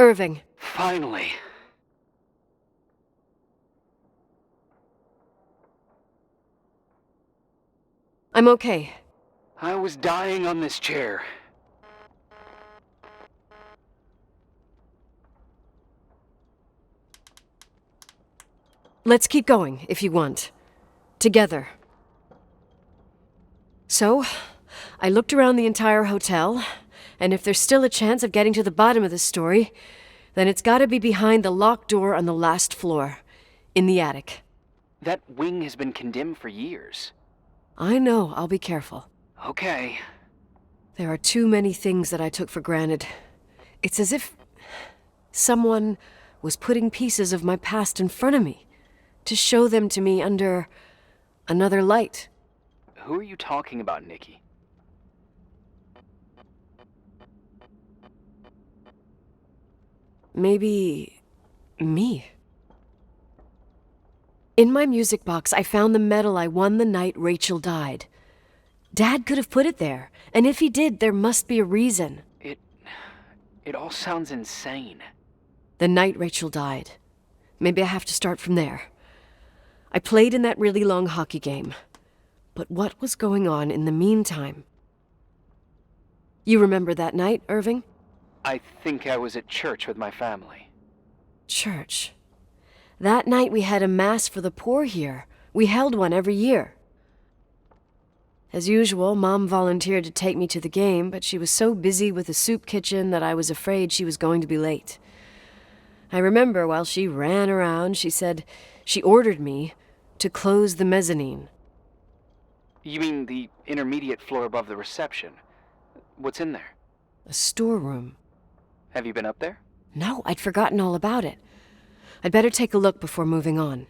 Irving. Finally. I'm okay. I was dying on this chair. Let's keep going, if you want. Together. So, I looked around the entire hotel, and if there's still a chance of getting to the bottom of this story, then it's gotta be behind the locked door on the last floor, in the attic. That wing has been condemned for years. I know, I'll be careful. Okay. There are too many things that I took for granted. It's as if someone was putting pieces of my past in front of me, to show them to me under another light. Who are you talking about, Nikki? Maybe me. In my music box, I found the medal I won the night Rachel died. Dad could have put it there, and if he did, there must be a reason. It all sounds insane. The night Rachel died. Maybe I have to start from there. I played in that really long hockey game. But what was going on in the meantime? You remember that night, Irving? I think I was at church with my family. Church. That night we had a mass for the poor here. We held one every year. As usual, Mom volunteered to take me to the game, but she was so busy with the soup kitchen that I was afraid she was going to be late. I remember while she ran around, she said she ordered me to close the mezzanine. You mean the intermediate floor above the reception? What's in there? A storeroom. Have you been up there? No, I'd forgotten all about it. I'd better take a look before moving on.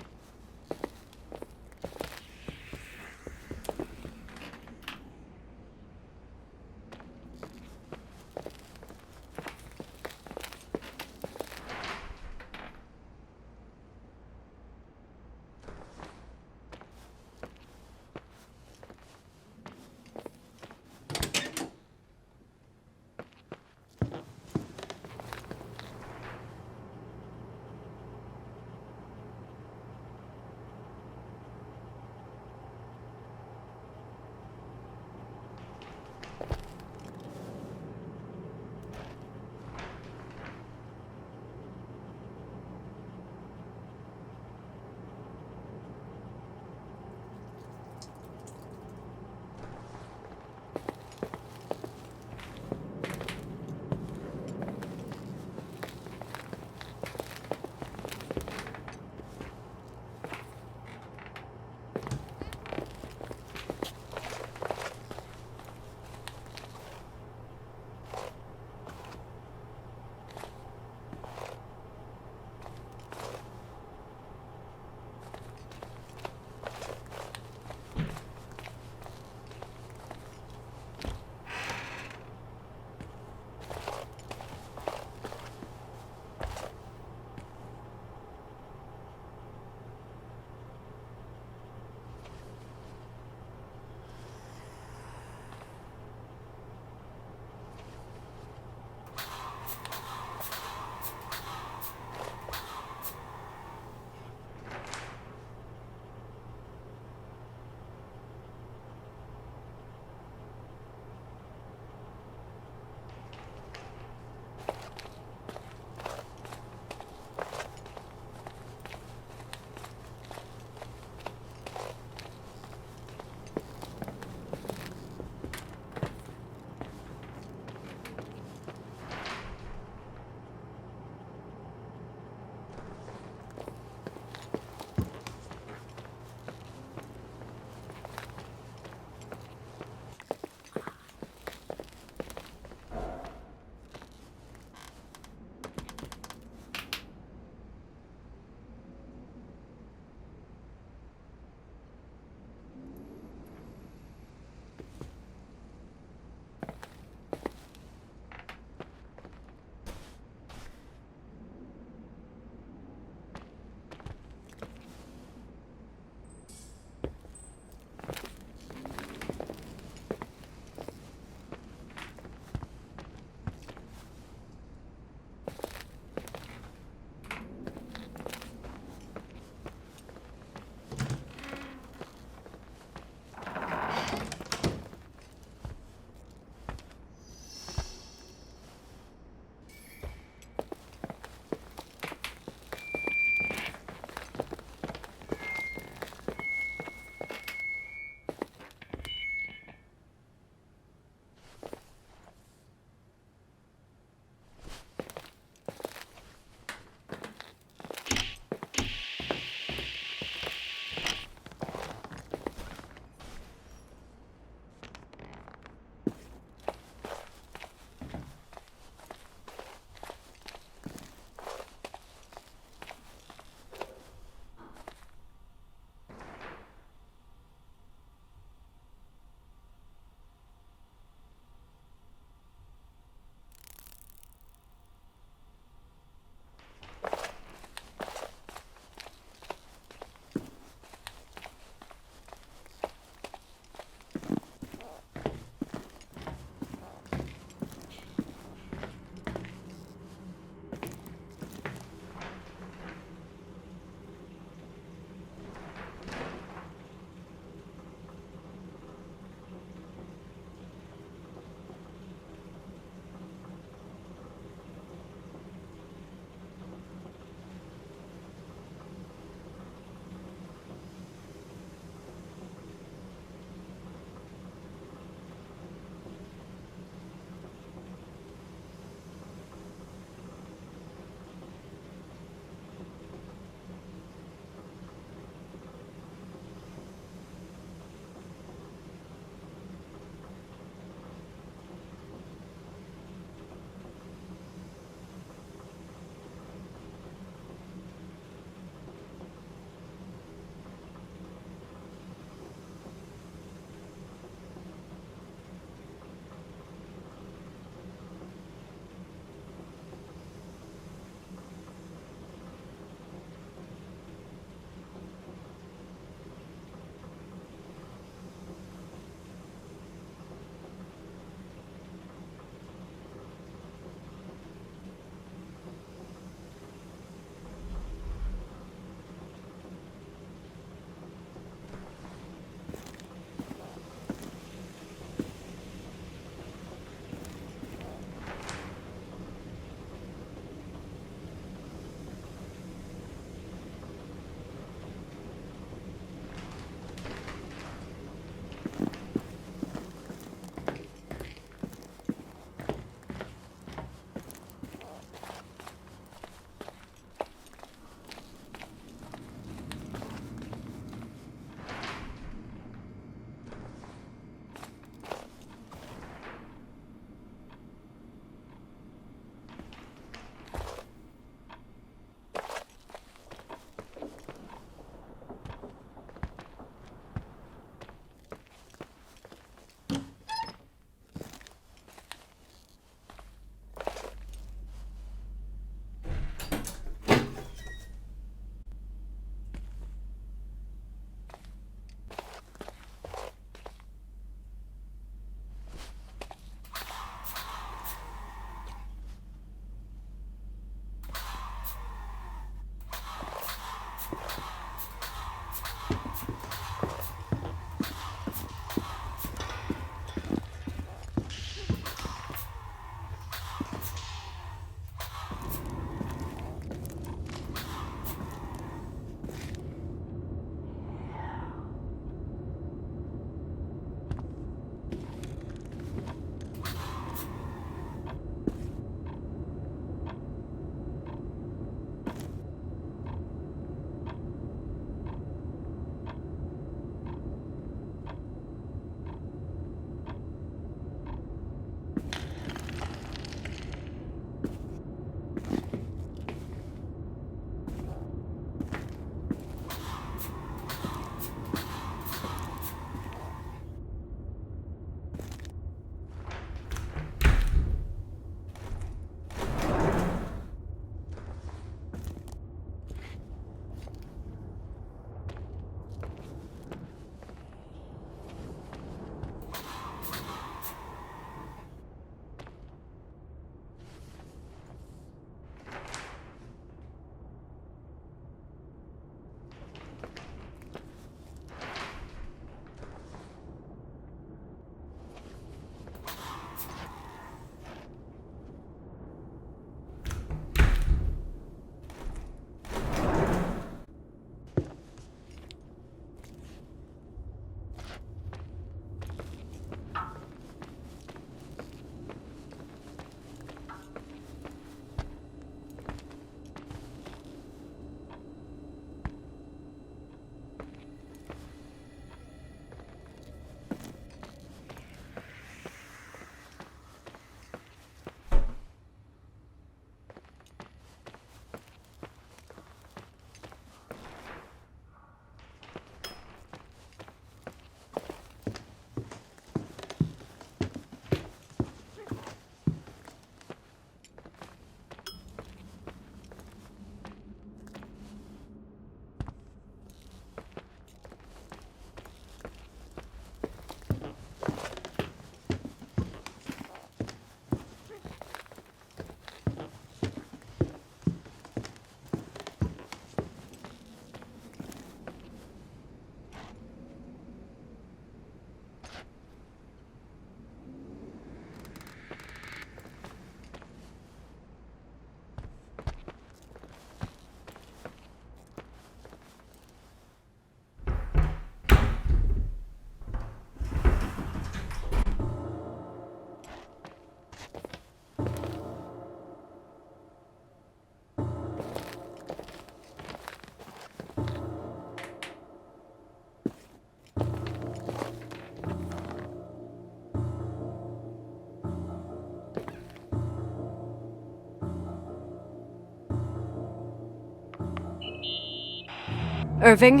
Irving?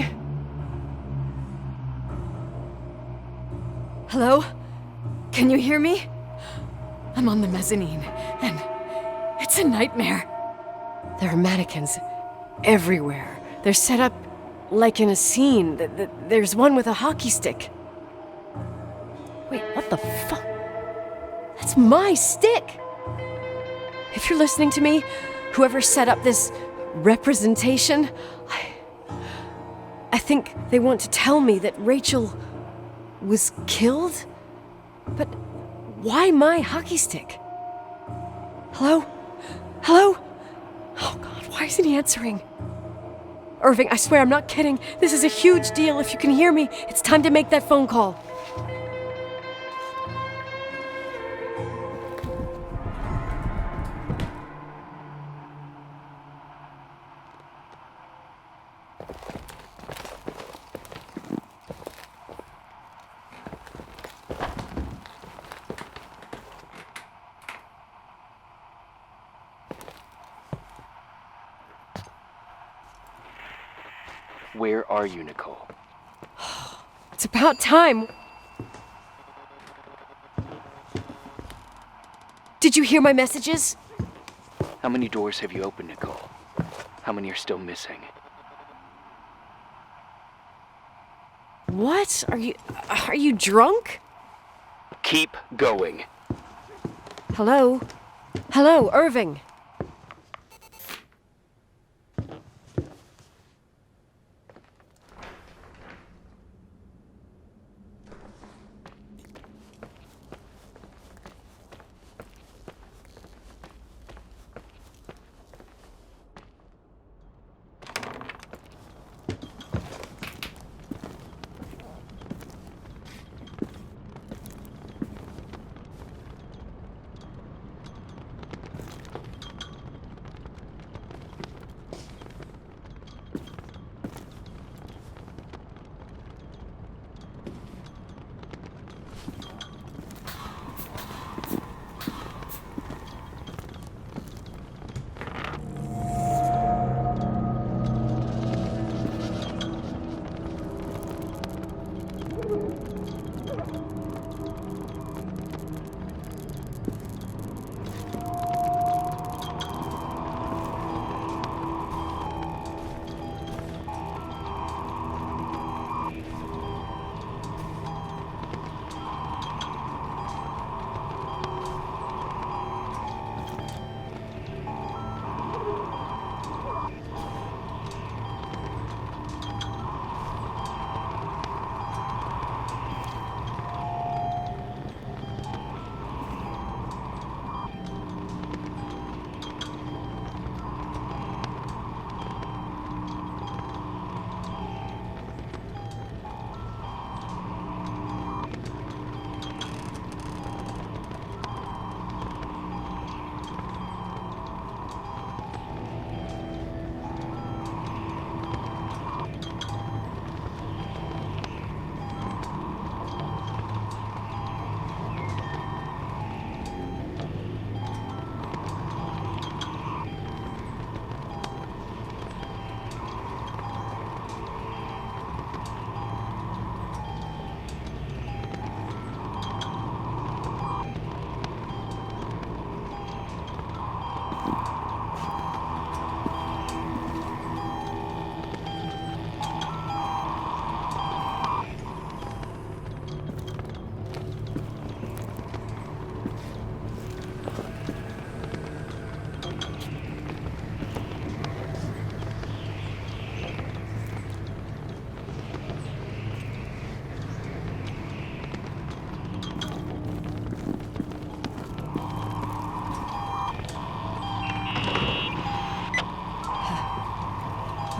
Hello? Can you hear me? I'm on the mezzanine, and it's a nightmare. There are mannequins everywhere. They're set up like in a scene. There's one with a hockey stick. Wait, what the fuck? That's my stick! If you're listening to me, whoever set up this representation, I think they want to tell me that Rachel was killed? But why my hockey stick? Hello? Hello? Oh God, why isn't he answering? Irving, I swear I'm not kidding. This is a huge deal. If you can hear me, it's time to make that phone call. Where are you, Nicole? It's about time. Did you hear my messages? How many doors have you opened, Nicole? How many are still missing? What? Are you drunk? Keep going. Hello? Hello, Irving.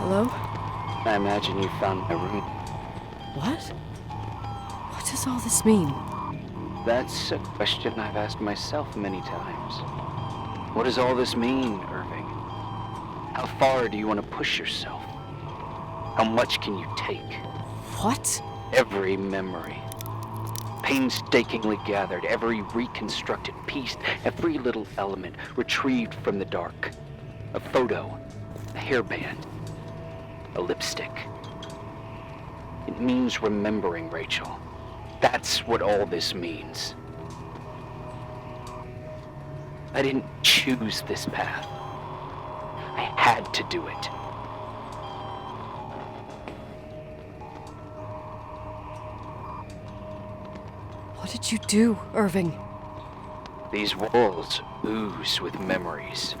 Hello? I imagine you found my room. What? What does all this mean? That's a question I've asked myself many times. What does all this mean, Irving? How far do you want to push yourself? How much can you take? What? Every memory. Painstakingly gathered, every reconstructed piece, every little element retrieved from the dark. A photo, a hairband, a lipstick, It means remembering, Rachel. That's what all this means. I didn't choose this path. I had to do it. What did you do, Irving? These walls ooze with memories.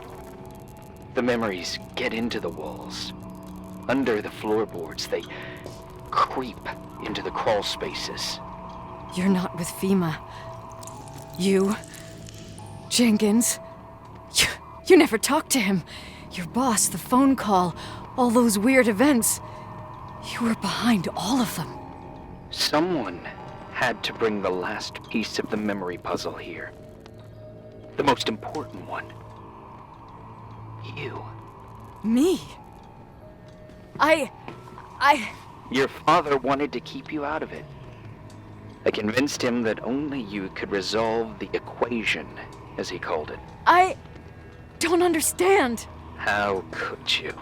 The memories get into the walls. Under the floorboards, they creep into the crawl spaces. You're not with FEMA. You... Jenkins... You never talked to him. Your boss, the phone call, all those weird events. You were behind all of them. Someone had to bring the last piece of the memory puzzle here. The most important one. You. Me? Your father wanted to keep you out of it. I convinced him that only you could resolve the equation, as he called it. I don't understand. How could you?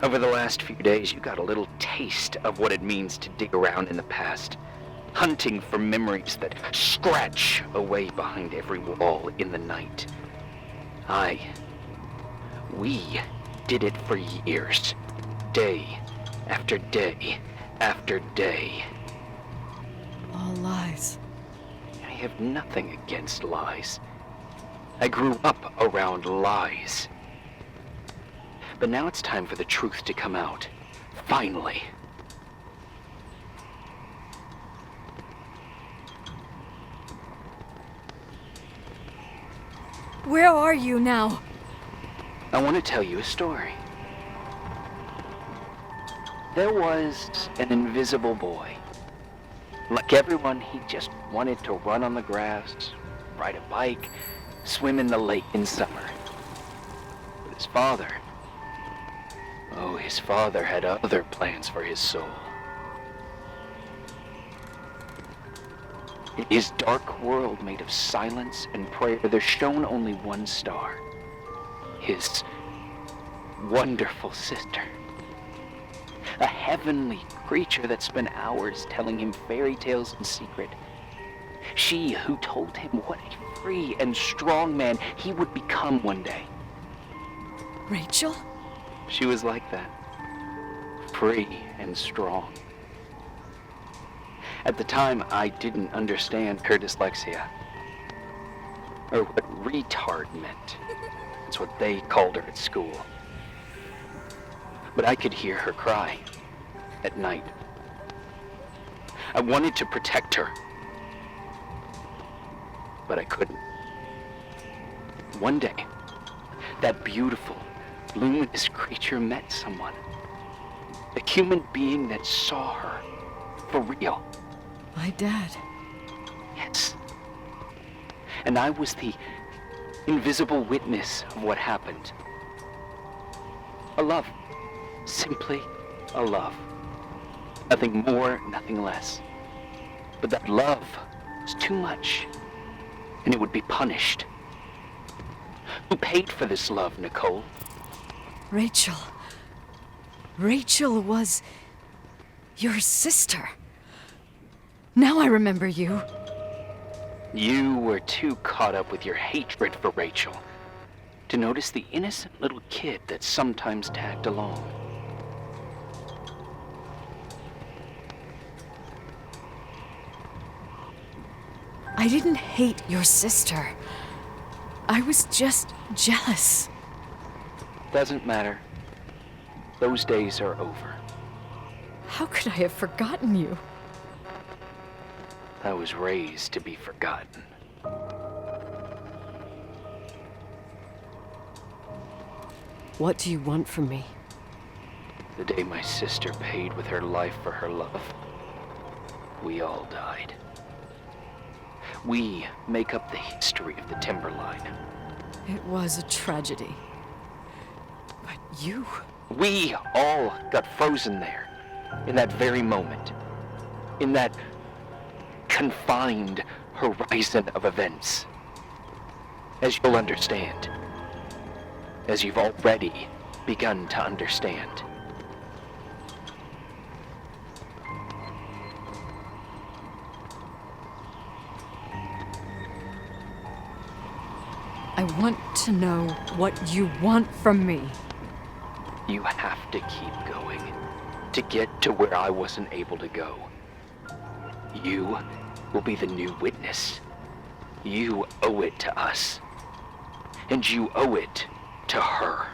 Over the last few days, you got a little taste of what it means to dig around in the past, hunting for memories that scratch away behind every wall in the night. We did it for years, day after day after day. All lies. I have nothing against lies. I grew up around lies. But now it's time for the truth to come out. Finally. Where are you now? I want to tell you a story. There was an invisible boy. Like everyone, he just wanted to run on the grass, ride a bike, swim in the lake in summer. But his father had other plans for his soul. In his dark world made of silence and prayer, there shone only one star. His wonderful sister. A heavenly creature that spent hours telling him fairy tales in secret. She who told him what a free and strong man he would become one day. Rachel? She was like that. Free and strong. At the time, I didn't understand her dyslexia. Or what retard meant. That's what they called her at school. But I could hear her cry at night. I wanted to protect her, but I couldn't. One day, that beautiful, luminous creature met someone. A human being that saw her for real. My dad. Yes. And I was the invisible witness of what happened. A love. Simply a love. Nothing more, nothing less. But that love was too much, and it would be punished. Who paid for this love, Nicole? Rachel. Rachel was your sister. Now I remember you. You were too caught up with your hatred for Rachel to notice the innocent little kid that sometimes tagged along. I didn't hate your sister. I was just jealous. Doesn't matter. Those days are over. How could I have forgotten you? I was raised to be forgotten. What do you want from me? The day my sister paid with her life for her love, we all died. We make up the history of the Timberline. It was a tragedy. But you... We all got frozen there, in that very moment. In that confined horizon of events. As you'll understand. As you've already begun to understand. I want to know what you want from me. You have to keep going to get to where I wasn't able to go. You will be the new witness. You owe it to us. And you owe it to her.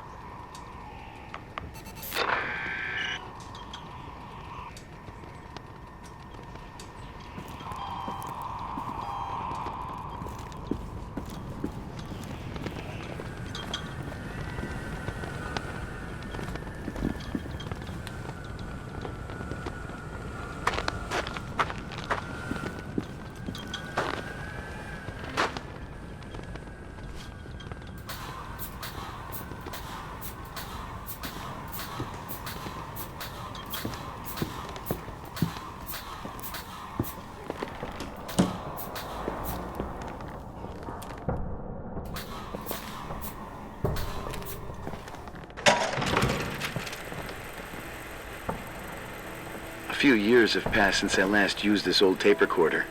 A few years have passed since I last used this old tape recorder.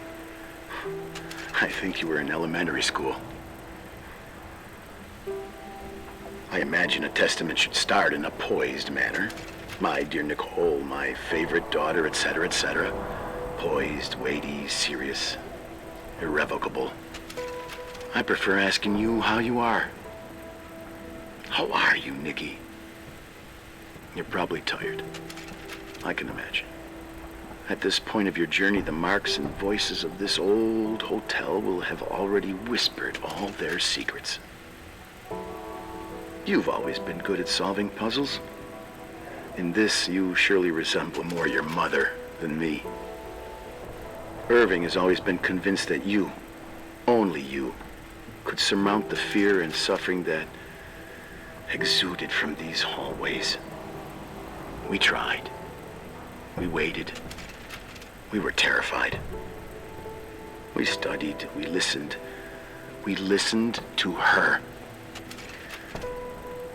I think you were in elementary school. I imagine a testament should start in a poised manner. My dear Nicole, my favorite daughter, etc., etc. Poised, weighty, serious, irrevocable. I prefer asking you how you are. How are you, Nikki? You're probably tired. I can imagine. At this point of your journey, the marks and voices of this old hotel will have already whispered all their secrets. You've always been good at solving puzzles. In this, you surely resemble more your mother than me. Irving has always been convinced that you, only you, could surmount the fear and suffering that exuded from these hallways. We tried. We waited. We were terrified. We studied. We listened. We listened to her.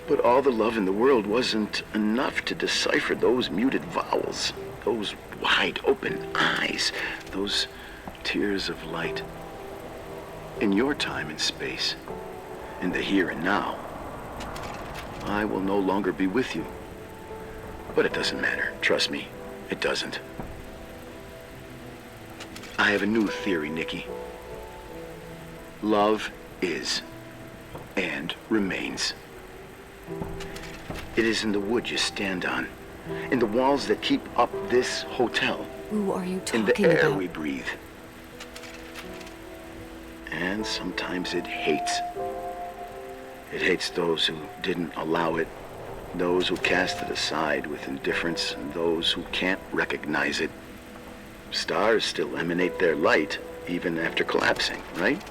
But all the love in the world wasn't enough to decipher those muted vowels, those wide open eyes, those tears of light. In your time and space, in the here and now, I will no longer be with you. But it doesn't matter. Trust me, it doesn't. I have a new theory, Nikki. Love is and remains. It is in the wood you stand on, in the walls that keep up this hotel, Who are you in the talking air about? we breathe. And sometimes it hates. It hates those who didn't allow it, those who cast it aside with indifference, and those who can't recognize it. Stars still emanate their light, even after collapsing, right?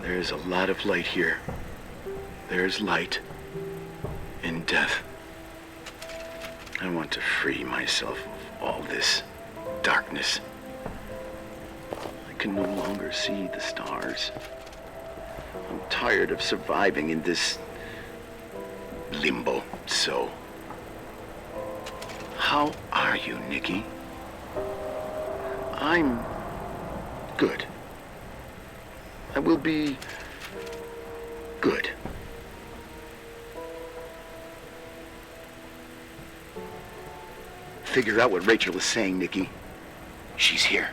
There's a lot of light here. There's light in death. I want to free myself of all this darkness. I can no longer see the stars. I'm tired of surviving in this limbo. So, how are you, Nikki? I'm good. I will be good. Figure out what Rachel is saying, Nikki. She's here.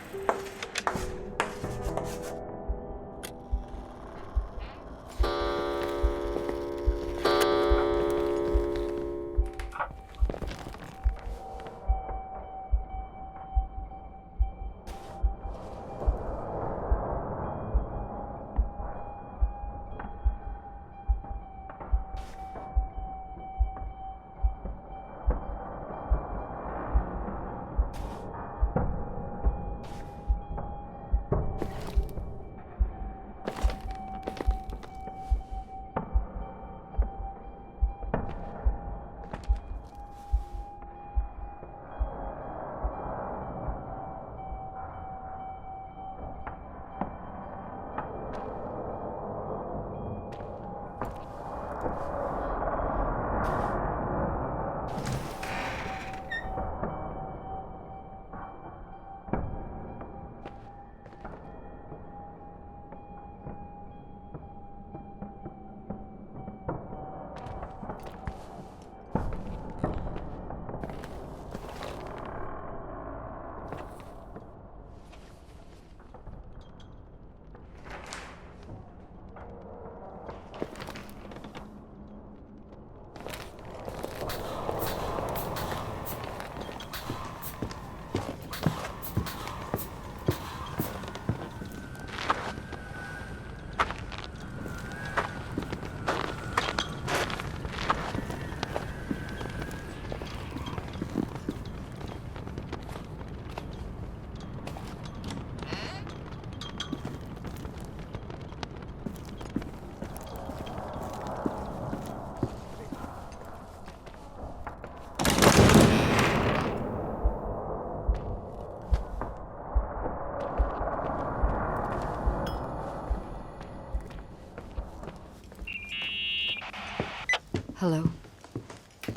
Hello.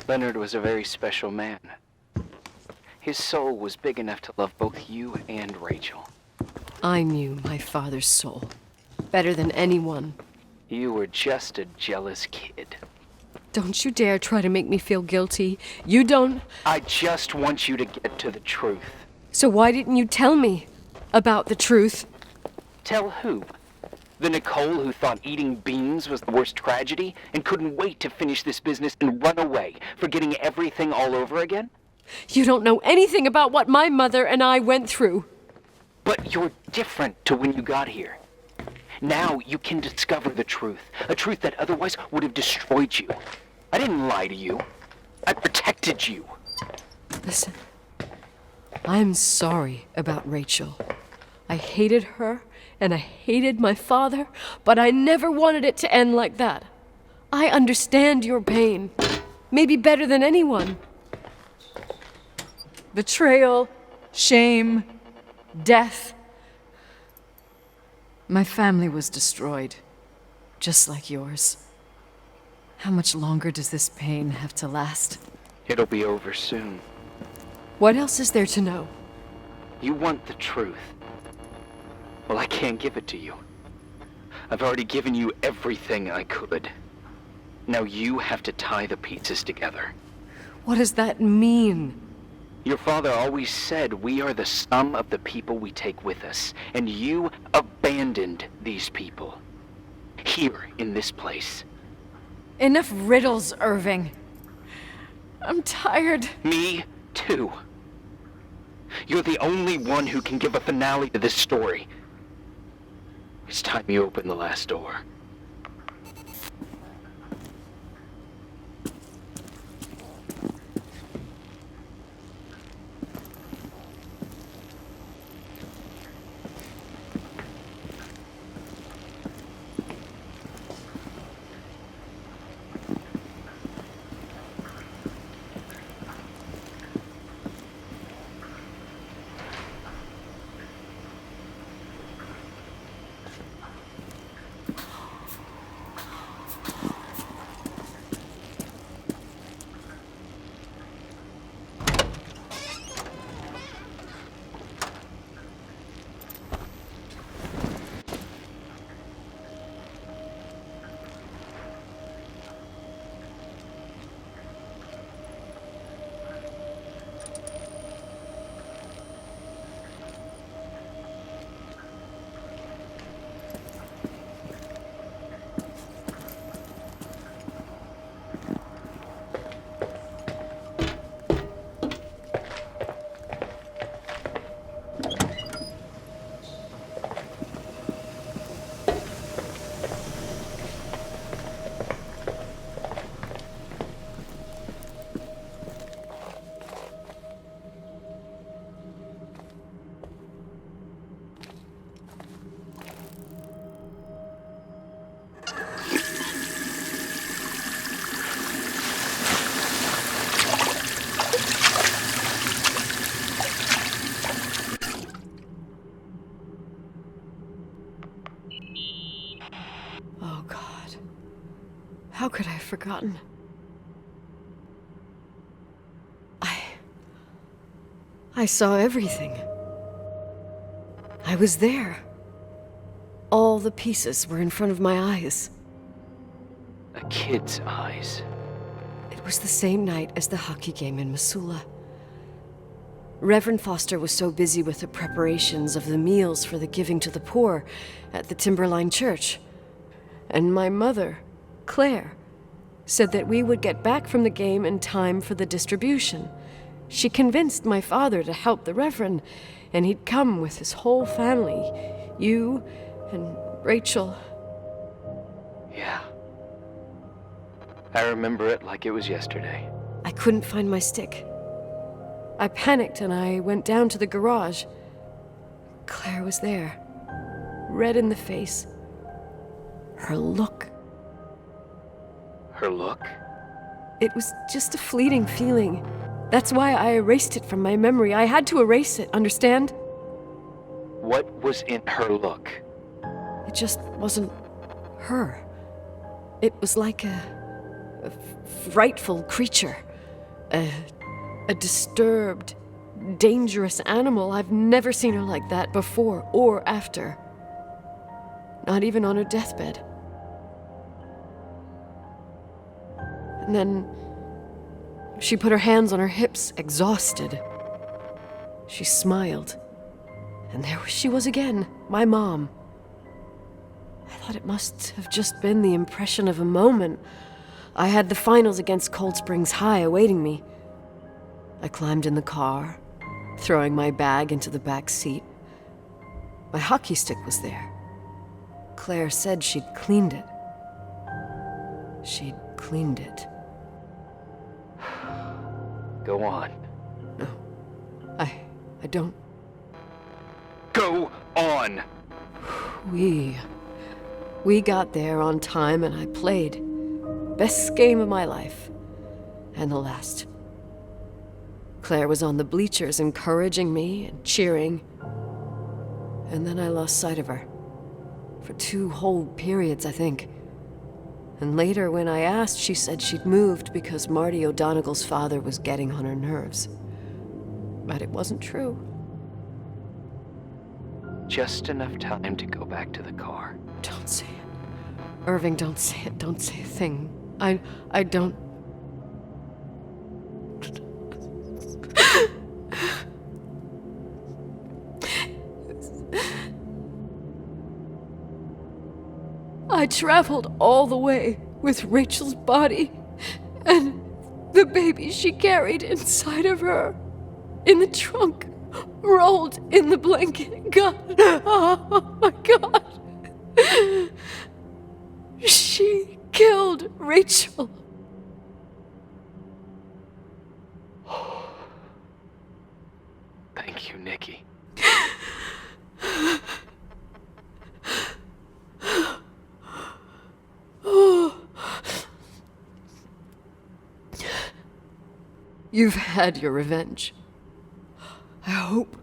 Leonard was a very special man. His soul was big enough to love both you and Rachel. I knew my father's soul better than anyone. You were just a jealous kid. Don't you dare try to make me feel guilty. You don't... I just want you to get to the truth. So why didn't you tell me about the truth? Tell who? The Nicole who thought eating beans was the worst tragedy and couldn't wait to finish this business and run away, forgetting everything all over again? You don't know anything about what my mother and I went through. But you're different to when you got here. Now you can discover the truth, a truth that otherwise would have destroyed you. I didn't lie to you. I protected you. Listen, I'm sorry about Rachel. I hated her, and I hated my father, but I never wanted it to end like that. I understand your pain, maybe better than anyone. Betrayal, shame, death. My family was destroyed, just like yours. How much longer does this pain have to last? It'll be over soon. What else is there to know? You want the truth. Well, I can't give it to you. I've already given you everything I could. Now you have to tie the pieces together. What does that mean? Your father always said we are the sum of the people we take with us, and you abandoned these people. Here, in this place. Enough riddles, Irving. I'm tired. Me, too. You're the only one who can give a finale to this story. It's time you open the last door. Oh, God. How could I have forgotten? I saw everything. I was there. All the pieces were in front of my eyes. A kid's eyes. It was the same night as the hockey game in Missoula. Reverend Foster was so busy with the preparations of the meals for the giving to the poor at the Timberline Church. And my mother, Claire, said that we would get back from the game in time for the distribution. She convinced my father to help the Reverend, and he'd come with his whole family. You and Rachel. Yeah. I remember it like it was yesterday. I couldn't find my stick. I panicked and I went down to the garage. Claire was there, red in the face. Her look. Her look? It was just a fleeting feeling. That's why I erased it from my memory. I had to erase it, understand? What was in her look? It just wasn't her. It was like frightful creature. A disturbed, dangerous animal. I've never seen her like that before or after. Not even on her deathbed. And then she put her hands on her hips, exhausted. She smiled. And there she was again, my mom. I thought it must have just been the impression of a moment. I had the finals against Cold Springs High awaiting me. I climbed in the car, throwing my bag into the back seat. My hockey stick was there. Claire said she'd cleaned it. She'd cleaned it. Go on. No, I don't. Go on! We got there on time and I played. Best game of my life. And the last. Claire was on the bleachers encouraging me and cheering. And then I lost sight of her. For 2 whole periods, I think. And later, when I asked, she said she'd moved because Marty O'Donegal's father was getting on her nerves. But it wasn't true. Just enough time to go back to the car. Don't say it. Irving, don't say it. Don't say a thing. I don't... I traveled all the way with Rachel's body and the baby she carried inside of her in the trunk, rolled in the blanket. God, oh my God. She killed Rachel. Thank you, Nikki. You've had your revenge. I hope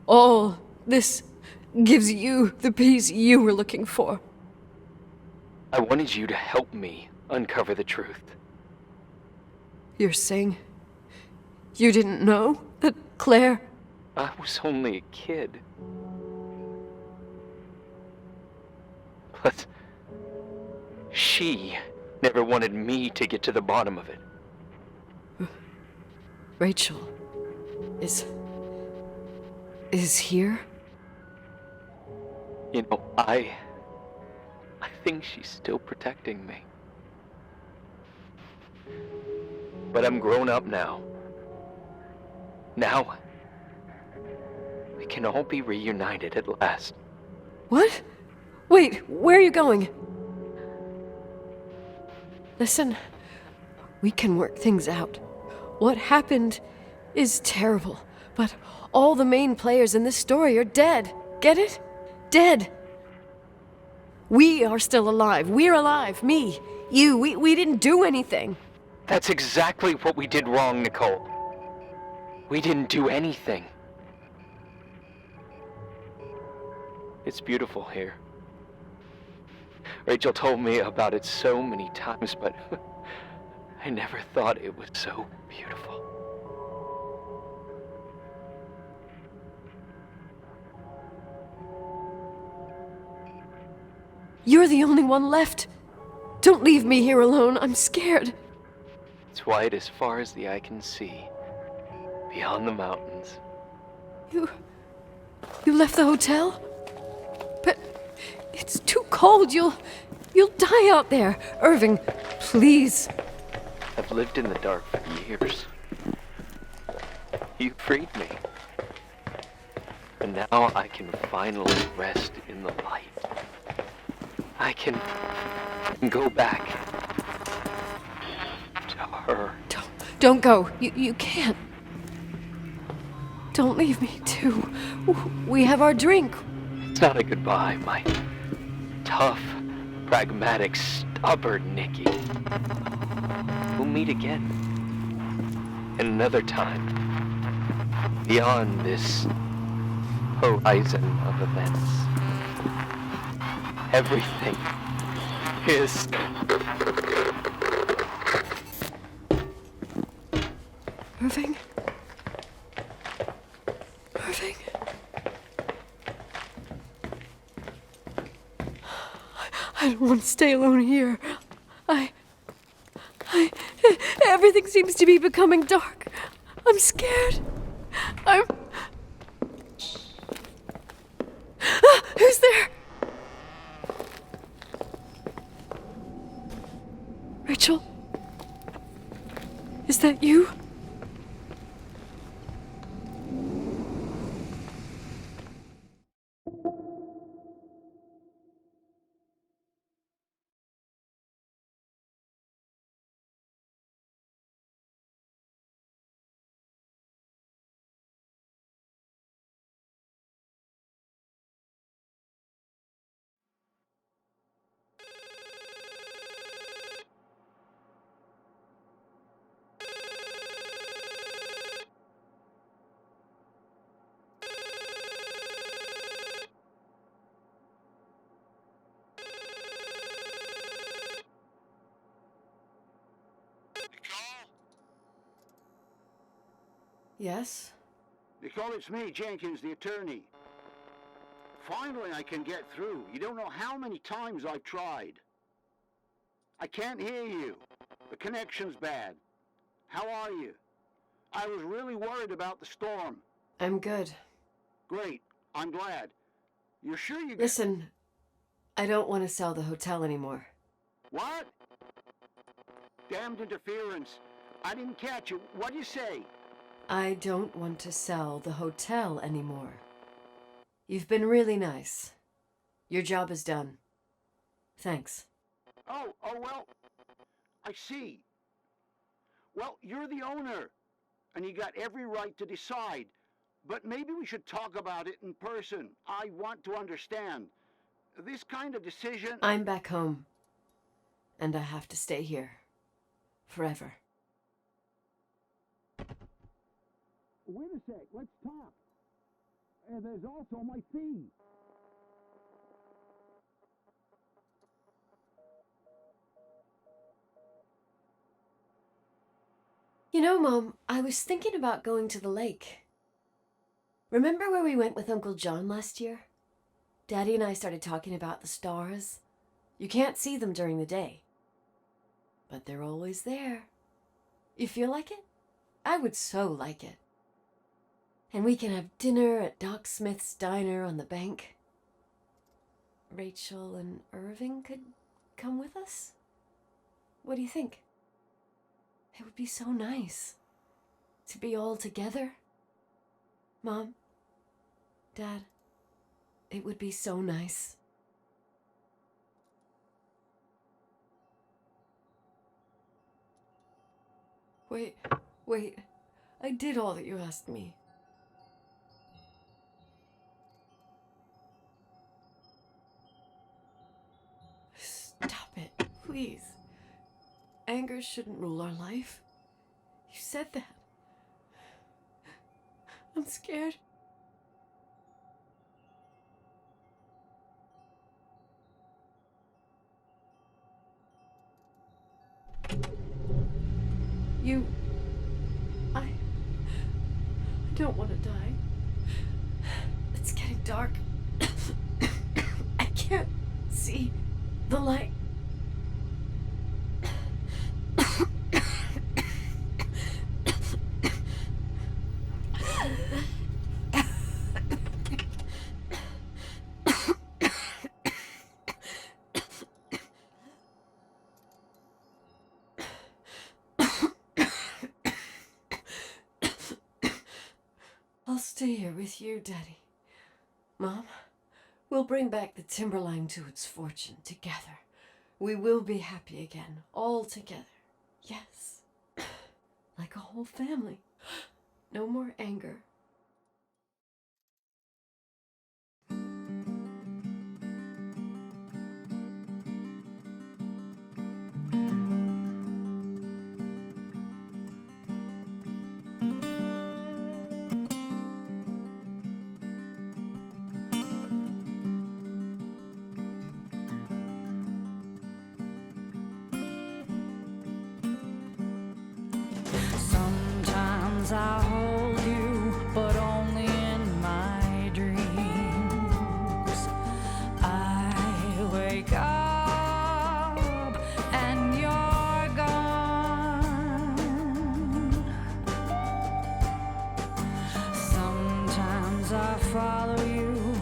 all this gives you the peace you were looking for. I wanted you to help me uncover the truth. You're saying you didn't know that Claire... I was only a kid. But she never wanted me to get to the bottom of it. Rachel is here? You know, I think she's still protecting me. But I'm grown up now. Now, we can all be reunited at last. What? Wait, where are you going? Listen, we can work things out. What happened is terrible, but all the main players in this story are dead. Get it? Dead. We are still alive. We're alive. Me, you, we didn't do anything. That's exactly what we did wrong, Nicole. We didn't do anything. It's beautiful here. Rachel told me about it so many times, but I never thought it was so beautiful. You're the only one left. Don't leave me here alone. I'm scared. It's white as far as the eye can see, beyond the mountains. You left the hotel? But it's too cold. You'll die out there. Irving, please. I've lived in the dark for years. You freed me. And now I can finally rest in the light. I can go back to her. Don't go. You can't. Don't leave me too. We have our drink. It's not a goodbye, my tough, pragmatic, stubborn Nikki. We'll meet again. And another time. Beyond this horizon of events. Everything is Irving? Irving? I don't want to stay alone here. Everything seems to be becoming dark. I'm scared. Who's there? Rachel? Is that you? Yes? Nicole, it's me, Jenkins, the attorney. Finally, I can get through. You don't know how many times I've tried. I can't hear you. The connection's bad. How are you? I was really worried about the storm. I'm good. Great. I'm glad. You're sure you... Listen, I don't want to sell the hotel anymore. What? Damned interference. I didn't catch you. What'd you say? I don't want to sell the hotel anymore. You've been really nice. Your job is done. Thanks. Oh, well, I see. Well, you're the owner, and you got every right to decide. But maybe we should talk about it in person. I want to understand. This kind of decision... I'm back home, and I have to stay here. Forever. Wait a sec, let's talk. And there's also my fee. You know, Mom, I was thinking about going to the lake. Remember where we went with Uncle John last year? Daddy and I started talking about the stars. You can't see them during the day, but they're always there. You feel like it? I would so like it. And we can have dinner at Doc Smith's diner on the bank. Rachel and Irving could come with us? What do you think? It would be so nice to be all together. Mom, Dad, it would be so nice. Wait, I did all that you asked me. Stop it, please. Anger shouldn't rule our life. You said that. I'm scared. I don't want to die. It's getting dark. I can't see the light. I'll stay here with you, Daddy. Mom, we'll bring back the Timberline to its fortune together. We will be happy again, all together. Yes. Like a whole family. No more anger. Sometimes I follow you.